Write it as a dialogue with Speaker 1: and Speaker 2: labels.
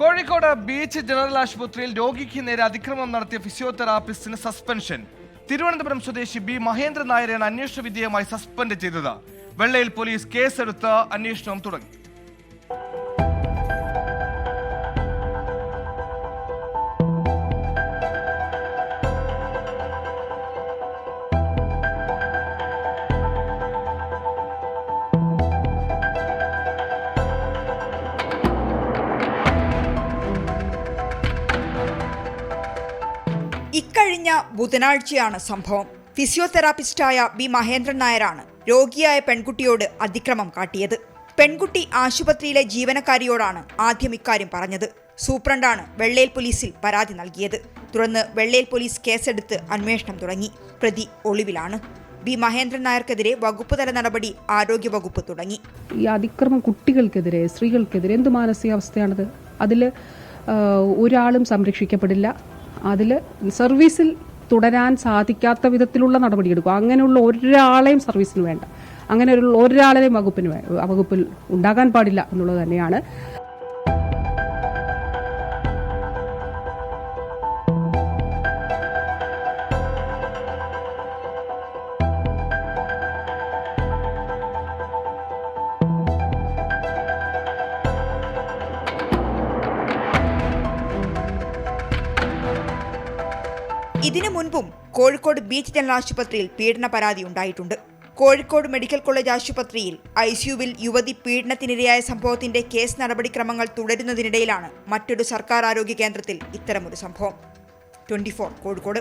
Speaker 1: Kozhikode beach general ആശുപത്രിയിൽ രോഗിക്ക് നേരെ അതിക്രമം നടത്തിയ ഫിസിയോതെറാപ്പിസ്റ്റിന് സസ്പെൻഷൻ. തിരുവനന്തപുരം സ്വദേശി ബി മഹേന്ദ്രൻ നായരെയാണ് അന്വേഷണ വിധേയമായി സസ്പെൻഡ് ചെയ്തത്. വെള്ളയിൽ പോലീസ് കേസെടുത്ത് അന്വേഷണം തുടങ്ങി.
Speaker 2: ഇക്കഴിഞ്ഞ ബുധനാഴ്ചയാണ് സംഭവം. ഫിസിയോതെറാപ്പിസ്റ്റായ ബി മഹേന്ദ്രൻ നായരാണ് രോഗിയായ പെൺകുട്ടിയോട് അതിക്രമം കാട്ടിയത്. പെൺകുട്ടി ആശുപത്രിയിലെ ജീവനക്കാരിയോടാണ് ആദ്യം ഇക്കാര്യം പറഞ്ഞത്. സൂപ്രണ്ടാണ് വെള്ളയിൽ പോലീസിൽ പരാതി നൽകിയത്. തുടർന്ന് വെള്ളയിൽ പോലീസ് കേസെടുത്ത് അന്വേഷണം തുടങ്ങി. പ്രതി ഒളിവിലാണ്. ബി മഹേന്ദ്രൻ നായർക്കെതിരെ വകുപ്പ് തല നടപടി ആരോഗ്യവകുപ്പ് തുടങ്ങി.
Speaker 3: ഈ അതിക്രമം കുട്ടികൾക്കെതിരെ, സ്ത്രീകൾക്കെതിരെ എന്ത് മാനസികാവസ്ഥയാണത്? അതിൽ ഒരാളും സംരക്ഷിക്കപ്പെടില്ല. അതിൽ സർവീസിൽ തുടരാൻ സാധിക്കാത്ത വിധത്തിലുള്ള നടപടിയെടുക്കും. അങ്ങനെയുള്ള ഒരാളെയും സർവീസിന് വേണ്ട, അങ്ങനെയുള്ള ഒരാളെയും വകുപ്പിൽ ഉണ്ടാകാൻ പാടില്ല എന്നുള്ളത് തന്നെയാണ്.
Speaker 2: ഇതിനു മുൻപും കോഴിക്കോട് ബീച്ച് ജനറൽ ആശുപത്രിയിൽ പീഡന പരാതി ഉണ്ടായിട്ടുണ്ട്. കോഴിക്കോട് മെഡിക്കൽ കോളേജ് ആശുപത്രിയിൽ ICUവിൽ യുവതി പീഡനത്തിനിരയായ സംഭവത്തിന്റെ കേസ് നടപടിക്രമങ്ങൾ തുടരുന്നതിനിടയിലാണ് മറ്റൊരു സർക്കാർ ആരോഗ്യ കേന്ദ്രത്തിൽ ഇത്തരമൊരു സംഭവം. 24 കോഴിക്കോട്.